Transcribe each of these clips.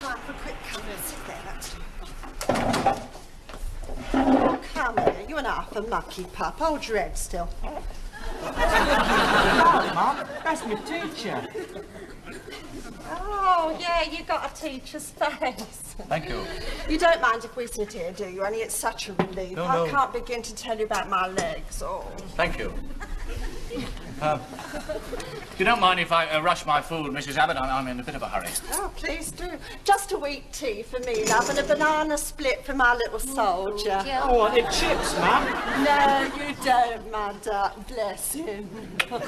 Time for a quick come and sit there, that's Oh, come here, you and half a mucky pup. Hold your head still. No, Mum, that's my teacher. Oh, yeah, you got a teacher's face. Thank you. You don't mind if we sit here, do you? Only it's such a relief. No, I no. can't begin to tell you about my legs. Oh. Thank you. If you don't mind if I rush my food, Mrs. Abbott, I'm in a bit of a hurry. Oh, please do. Just a wheat tea for me, love, and a banana split for my little soldier. I wanted chips, Mum. No, you don't, my duck. Bless him. Of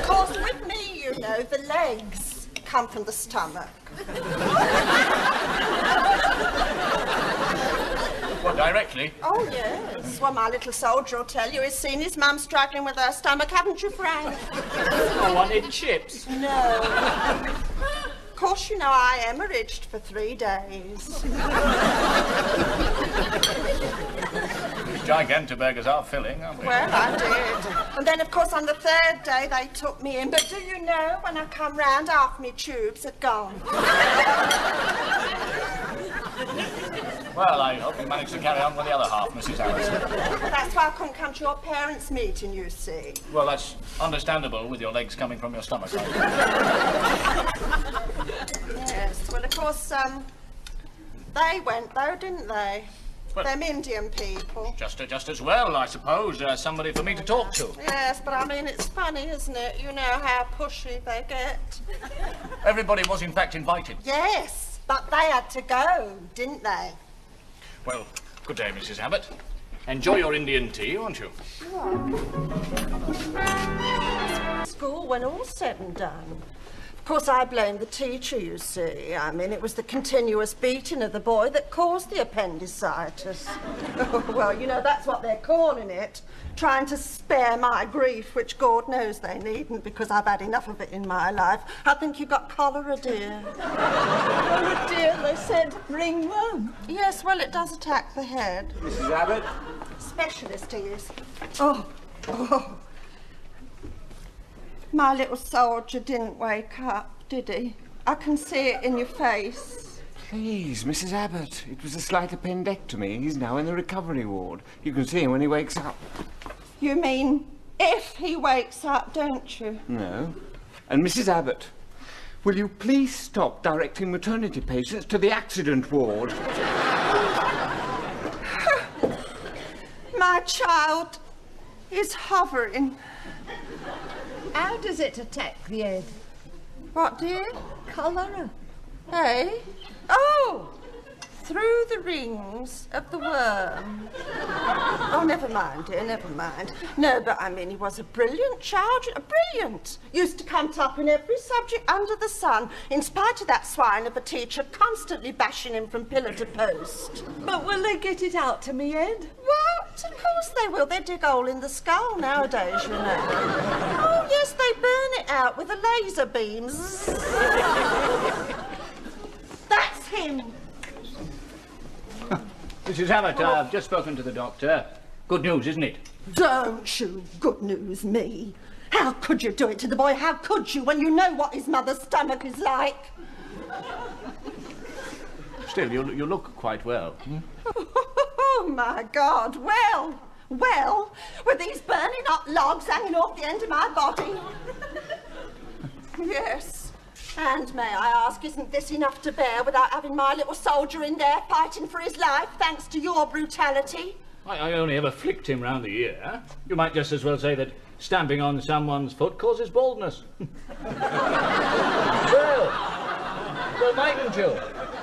course, with me, you know, the legs come from the stomach. What, directly? Oh, yes. Well, my little soldier will tell you he's seen his mum struggling with her stomach, haven't you, Frank? I wanted chips. No. Of course, you know I hemorrhaged for 3 days. These gigantoburgers are filling, aren't they? Well, I did. And then, of course, on the 3rd day, they took me in. But do you know, when I come round, half my tubes had gone. Well, I hope you managed to carry on with the other half, Mrs. Abbott. That's why I couldn't come to your parents' meeting, you see. Well, that's understandable with your legs coming from your stomach. Yes, well, of course, they went, though, didn't they? Well, Them Indian people. just as well, I suppose. Somebody for me to talk to. Yes, but I mean, it's funny, isn't it? You know how pushy they get. Everybody was, in fact, invited. Yes, but they had to go, didn't they? Well, good day, Mrs. Abbott. Enjoy your Indian tea, won't you? School when all's said and done. Of course, I blame the teacher, you see. I mean, it was the continuous beating of the boy that caused the appendicitis. Well, you know, that's what they're calling it. Trying to spare my grief, which God knows they needn't, because I've had enough of it in my life. I think you got cholera, dear. Oh, dear, they said ringworm. Yes, well, it does attack the head. Mrs. Abbott? Specialist, he is. Oh. My little soldier didn't wake up, did he? I can see it in your face. Please, Mrs. Abbott, it was a slight appendectomy. He's now in the recovery ward. You can see him when he wakes up. You mean if he wakes up, don't you? No. And Mrs. Abbott, will you please stop directing maternity patients to the accident ward? My child is hovering. How does it attack the head? What, dear? Cholera. Hey? Oh! Through the rings of the worm. Oh, never mind, dear, never mind. No, but I mean, he was a brilliant child, brilliant. Used to come top in every subject under the sun, in spite of that swine of a teacher constantly bashing him from pillar to post. But will they get it out to me head? What? Of course they will. They dig a hole in the skull nowadays, you know. Oh, yes, they burn it out with a laser beam. That's him. Mrs. Abbott, I've just spoken to the doctor. Good news, isn't it? Don't you good news me. How could you do it to the boy? How could you when you know what his mother's stomach is like? Still, you look quite well. Oh, my God. Well, with these burning hot logs hanging off the end of my body. Yes. And may I ask, isn't this enough to bear without having my little soldier in there fighting for his life, thanks to your brutality? I only ever flicked him round the ear. You might just as well say that stamping on someone's foot causes baldness. well, mightn't you?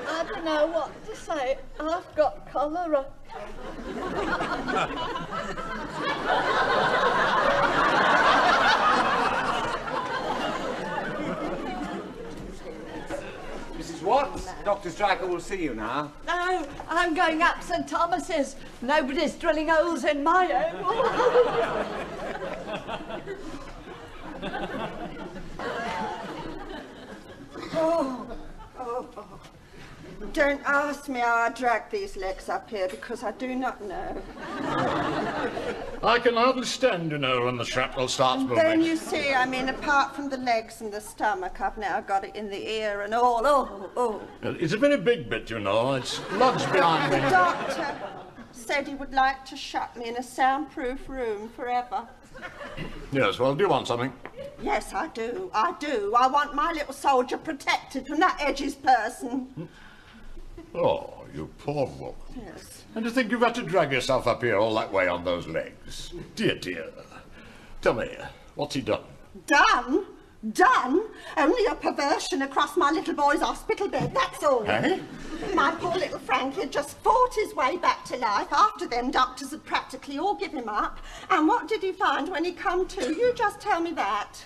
I don't know what to say. I've got cholera. Mrs. Watts, Dr. Stryker will see you now. No, I'm going up St. Thomas's. Nobody's drilling holes in my head. Oh. Don't ask me how I dragged these legs up here, because I do not know. I can hardly stand, you know, when the shrapnel starts moving. Then you see, I mean, apart from the legs and the stomach, I've now got it in the ear and all. Oh. It's a very big bit, you know. It's lodged behind The me. doctor said he would like to shut me in a soundproof room forever. Yes, well, do you want something? Yes, I do. I want my little soldier protected from that Edges person. Oh, you poor woman. Yes. And to think you've had to drag yourself up here all that way on those legs. Dear, dear. Tell me, what's he done? Done? Only a perversion across my little boy's hospital bed, that's all. Eh? My poor little Frankie had just fought his way back to life. After them, doctors had practically all given him up. And what did he find when he come to? You just tell me that.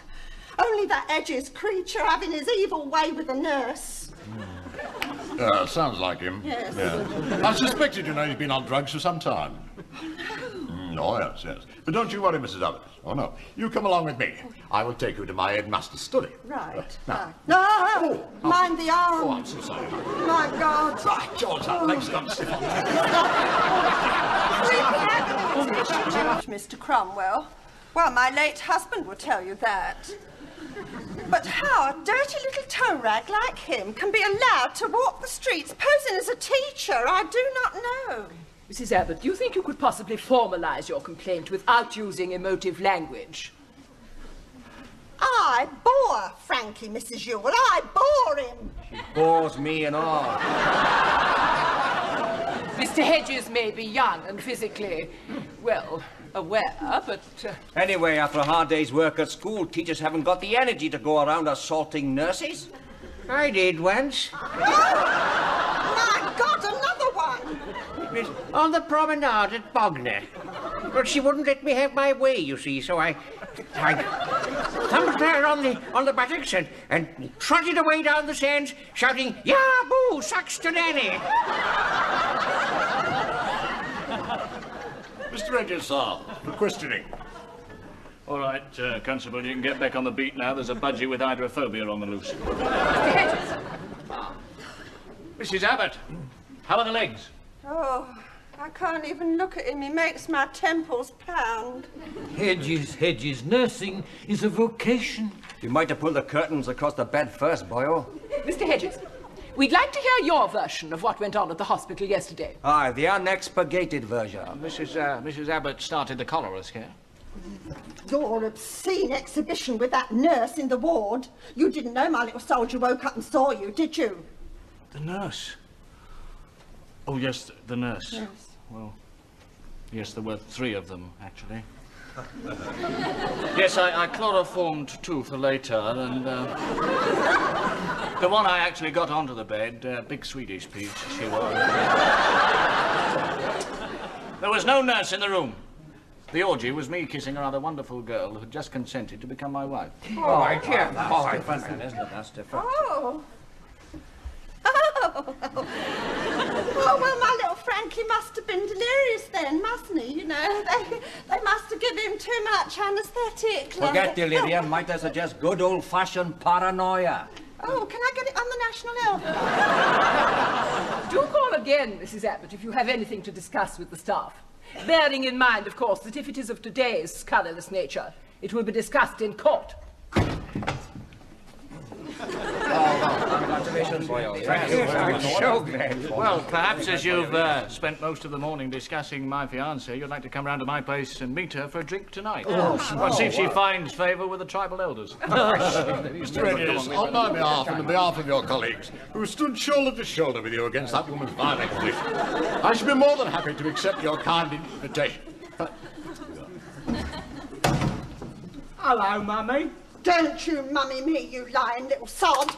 Only that Edges creature having his evil way with the nurse. Sounds like him. Yes. Yeah. I suspected, you know, he's been on drugs for some time. Oh, yes. But don't you worry, Mrs. Abbott. Oh, no. You come along with me. I will take you to my headmaster's study. Right. Now. No! Mind the arm! Oh, I'm so sorry. My God! Right, George, that leg's gone stiff on there. Mr. Cromwell. Well, my late husband will tell you that. But how a dirty little toe rag like him can be allowed to walk the streets posing as a teacher, I do not know. Mrs. Abbott, do you think you could possibly formalize your complaint without using emotive language? I bore Frankie, Mrs. Ewell. I bore him. Bores me and all. Mr. Hedges may be young and physically, well, aware, but... Anyway, after a hard day's work at school, teachers haven't got the energy to go around assaulting nurses. I did once. My God, another one. On the promenade at Bognor. But she wouldn't let me have my way, you see, so I thumped her on the buttocks and trotted away down the sands, shouting, "Ya boo, Saxton Annie!" Mr. Edges, sir, for questioning. All right, Constable, you can get back on the beat now. There's a budgie with hydrophobia on the loose. Mr. Hedges! Mrs. Abbott, how are the legs? Oh, I can't even look at him. He makes my temples pound. Hedges, nursing is a vocation. You might have pulled the curtains across the bed first, boyo. Mr. Hedges, we'd like to hear your version of what went on at the hospital yesterday. Aye, the unexpurgated version. Mrs. Abbott started the cholera scare. Your obscene exhibition with that nurse in the ward. You didn't know my little soldier woke up and saw you, did you? The nurse? Oh, yes, the nurse. Yes. Well, yes, there were 3 of them, actually. Yes, I chloroformed 2 for later, and the one I actually got onto the bed, big Swedish peach, she was. There was no nurse in the room. The orgy was me kissing a rather wonderful girl who had just consented to become my wife. Oh, yeah. That's different, isn't it? That's different. Oh, well, my little Frankie must have been delirious then, mustn't he? You know, they must have given him too much anaesthetic. Forget delirium. Might I suggest good old-fashioned paranoia? Oh, can I get it on the national album? Do call again, Mrs. Abbott, if you have anything to discuss with the staff. Bearing in mind, of course, that if it is of today's colourless nature, it will be discussed in court. Congratulations, boyo. Thank you. I'm so glad. Well, perhaps as you've spent most of the morning discussing my fiancée, you'd like to come round to my place and meet her for a drink tonight. Well, see if she finds favour with the tribal elders. Mr. Edges, on my behalf and on behalf of your colleagues, who stood shoulder to shoulder with you against that woman's vile exhibition, I should be more than happy to accept your kind invitation. Hello, Mummy. Don't you mummy me, you lying little sod.